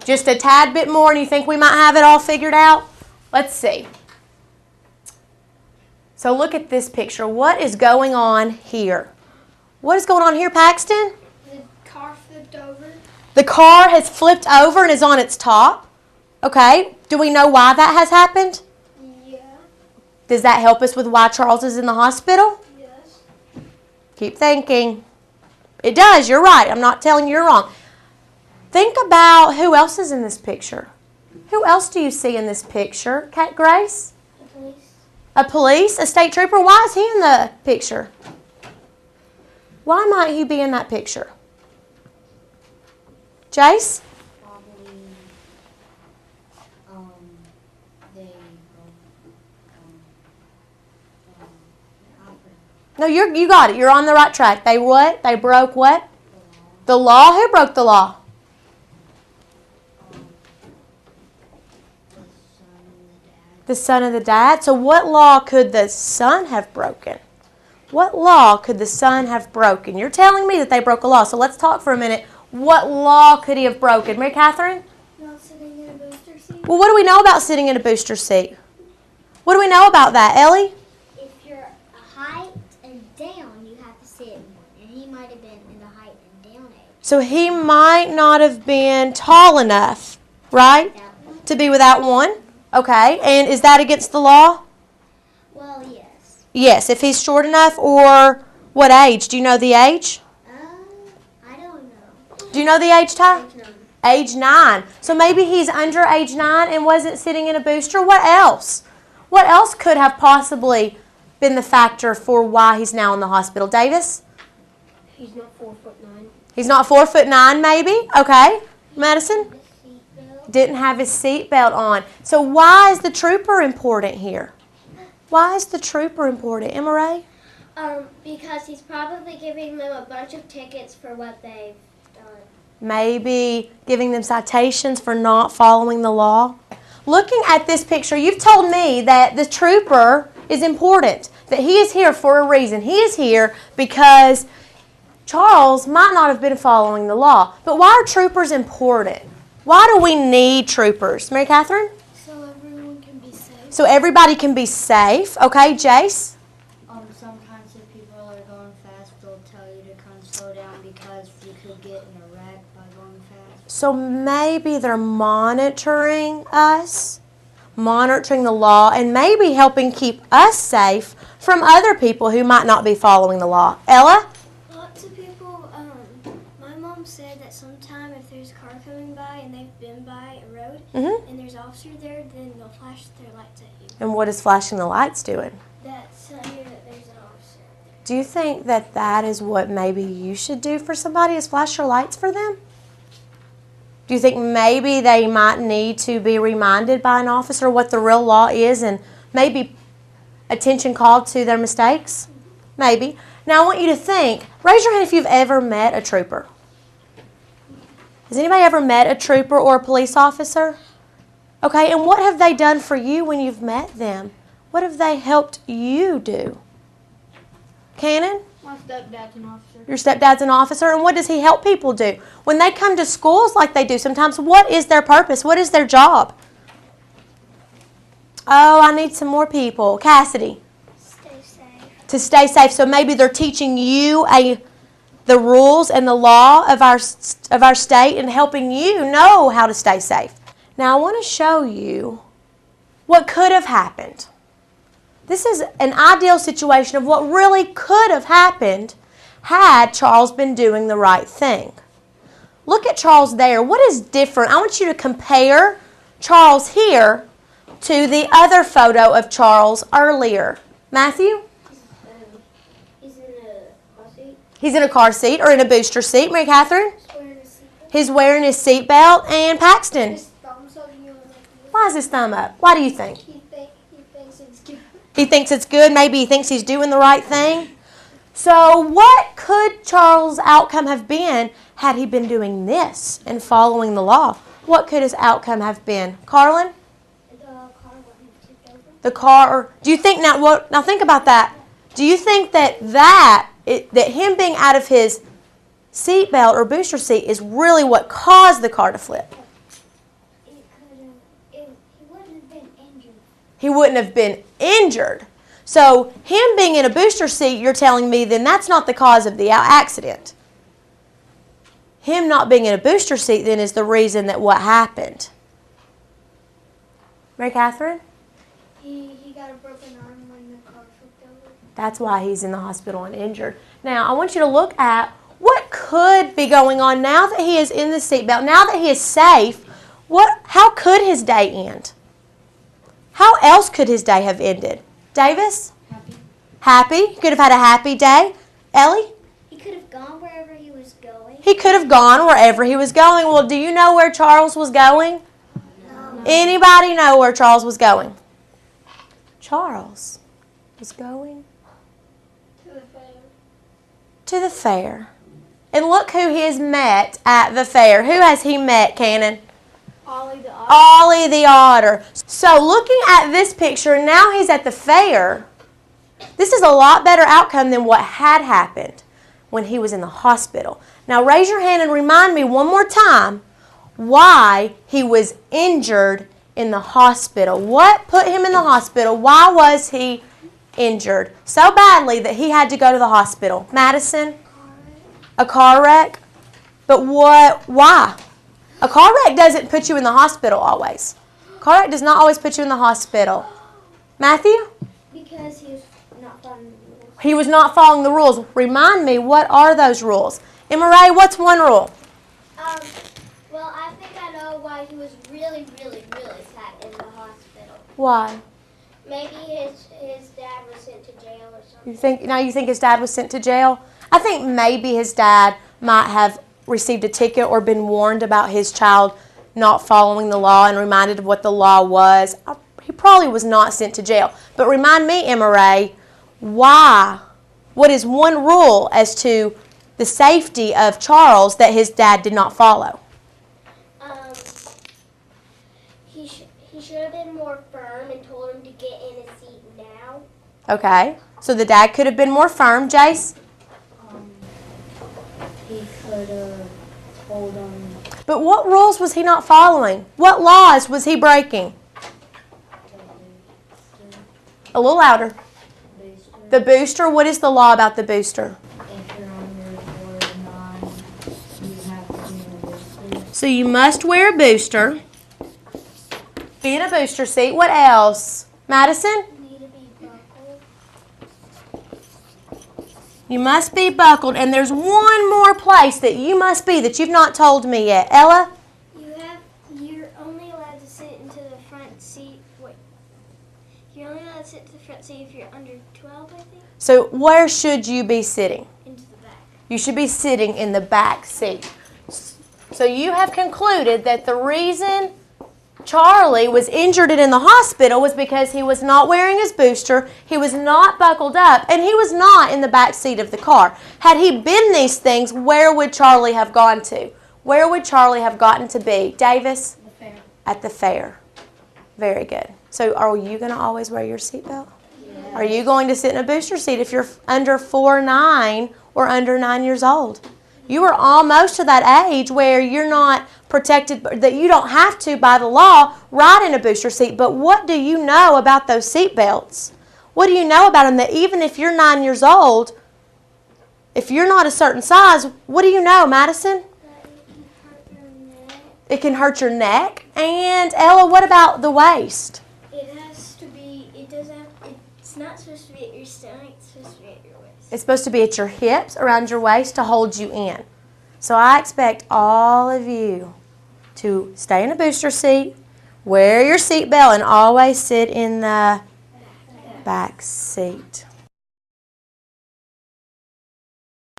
Just a tad bit more, and you think we might have it all figured out? Let's see. So look at this picture. What is going on here? What is going on here, Paxton? The car flipped over. The car has flipped over and is on its top. Okay. Do we know why that has happened? Yeah. Does that help us with why Charles is in the hospital? Yes. Keep thinking. It does. You're right. I'm not telling you you're wrong. Think about who else is in this picture. Who else do you see in this picture? Kat Grace? The police. A police? A state trooper? Why is he in the picture? Why might he be in that picture? Jace? Probably, they No, you got it. You're on the right track. They what? They broke what? The law? Who broke the law? The son of the dad. So what law could the son have broken? What law could the son have broken? You're telling me that they broke a law. So let's talk for a minute. What law could he have broken? Mary Catherine? not sitting in a booster seat. Well, what do we know about sitting in a booster seat? What do we know about that, Ellie? If you're a height and down, you have to sit in one. And he might have been in the height and down age. So he might not have been tall enough, right, to be without one. Okay, and is that against the law? Well, yes. Yes, if he's short enough, or what age? Do you know the age? I don't know. Do you know the age, Ty? Age 9. Age 9. So maybe he's under age 9 and wasn't sitting in a booster. What else? What else could have possibly been the factor for why he's now in the hospital? Davis? He's not 4'9". He's not 4'9", maybe? Okay. Madison? Didn't have his seatbelt on. So why is the trooper important here? Why is the trooper important? Emma Ray? Because he's probably giving them a bunch of tickets for what they've done. Maybe giving them citations for not following the law. Looking at this picture, you've told me that the trooper is important, that he is here for a reason. He is here because Charles might not have been following the law. But why are troopers important? Why do we need troopers? Mary Catherine? So everyone can be safe. So everybody can be safe. Okay, Jace? Sometimes if people are going fast, they'll tell you to kind of slow down because you could get in a wreck by going fast. So maybe they're monitoring us, monitoring the law, and maybe helping keep us safe from other people who might not be following the law. Ella? Lots of people, my mom said that sometime if there's a car coming by and they've been by a road and there's an officer there, then they'll flash their lights at you. And what is flashing the lights doing? That's telling you that there's an officer there. Do you think that that is what maybe you should do for somebody, is flash your lights for them? Do you think maybe they might need to be reminded by an officer what the real law is and maybe attention called to their mistakes? Maybe. Now I want you to think, raise your hand if you've ever met a trooper. Has anybody ever met a trooper or a police officer? Okay, and what have they done for you when you've met them? What have they helped you do? Cannon? My stepdad's an officer. Your stepdad's an officer, and what does he help people do? When they come to schools like they do sometimes, what is their purpose? What is their job? Oh, I need some more people. Cassidy? Stay safe. To stay safe. So maybe they're teaching you the rules and the law of our state and helping you know how to stay safe. Now I want to show you what could have happened. This is an ideal situation of what really could have happened had Charles been doing the right thing. Look at Charles there. What is different? I want you to compare Charles here to the other photo of Charles earlier. Matthew? He's in a car seat. He's in a car seat or in a booster seat. Mary Catherine? He's wearing his seatbelt. And Paxton? His thumb's up. Why is his thumb up? Why do you think? He thinks it's good. He thinks it's good. Maybe he thinks he's doing the right thing. So what could Charles' outcome have been had he been doing this and following the law? What could his outcome have been? Carlin? The car wouldn't have tipped over. The car, do you think, now think about that. Do you think that him being out of his seatbelt or booster seat is really what caused the car to flip? He wouldn't have been injured. So him being in a booster seat, you're telling me then that's not the cause of the accident. Him not being in a booster seat then is the reason that what happened. Mary Catherine? He got a broken arm when the car flipped over. That's why he's in the hospital and injured. Now, I want you to look at what could be going on now that he is in the seatbelt, now that he is safe. How could his day end? How else could his day have ended? Davis? Happy. Happy? He could have had a happy day. Ellie? He could have gone wherever he was going. He could have gone wherever he was going. Well, do you know where Charles was going? No. Anybody know where Charles was going? Charles was going To the fair. to the fair. And look who he has met at the fair. Who has he met, Cannon? Ollie the Otter. Ollie the Otter. So looking at this picture, now he's at the fair. This is a lot better outcome than what had happened when he was in the hospital. Now raise your hand and remind me one more time why he was injured in the hospital. What put him in the hospital? Why was he injured so badly that he had to go to the hospital? Madison? A car wreck? But why? A car wreck doesn't put you in the hospital always. A car wreck does not always put you in the hospital. Matthew? Because he was not following the rules. He was not following the rules. Remind me, what are those rules? Emma Ray, what's one rule? Well, I think I know why he was really, really, really sad in the hospital. Why? Maybe his dad was sent to jail or something. You think his dad was sent to jail? I think maybe his dad might have received a ticket or been warned about his child not following the law and reminded of what the law was. He probably was not sent to jail. But remind me, Emma Ray, why? What is one rule as to the safety of Charles that his dad did not follow? He should have been more firm and told him to get in his seat now. Okay. So the dad could have been more firm. Jace? He could have told him. But what rules was he not following? What laws was he breaking? A little louder. Booster. The booster, what is the law about the booster? If you're under 4 9, you have to be in a booster. So you must wear a booster. Be in a booster seat. What else? Madison? Need to be buckled. You must be buckled. And there's one more place that you must be that you've not told me yet. Ella? You're only allowed to sit into the front seat. Wait. You're only allowed to sit to the front seat if you're under 12, I think. So where should you be sitting? Into the back. You should be sitting in the back seat. So you have concluded that the reason Charlie was injured and in the hospital was because he was not wearing his booster, he was not buckled up, and he was not in the back seat of the car. Had he been these things, where would Charlie have gone to? Where would Charlie have gotten to be? Davis? The fair. At the fair. Very good. So are you going to always wear your seatbelt? Yeah. Are you going to sit in a booster seat if you're under 9 or under 9 years old? You are almost to that age where you're not protected, that you don't have to, by the law, ride in a booster seat. But what do you know about those seat belts? What do you know about them that even if you're 9 years old, if you're not a certain size, what do you know, Madison? It can hurt your neck. And Ella, what about the waist? It has to be, it's not supposed to be at your stomach, it's supposed to be at your waist. It's supposed to be at your hips, around your waist to hold you in. So I expect all of you to stay in a booster seat, wear your seatbelt, and always sit in the back seat.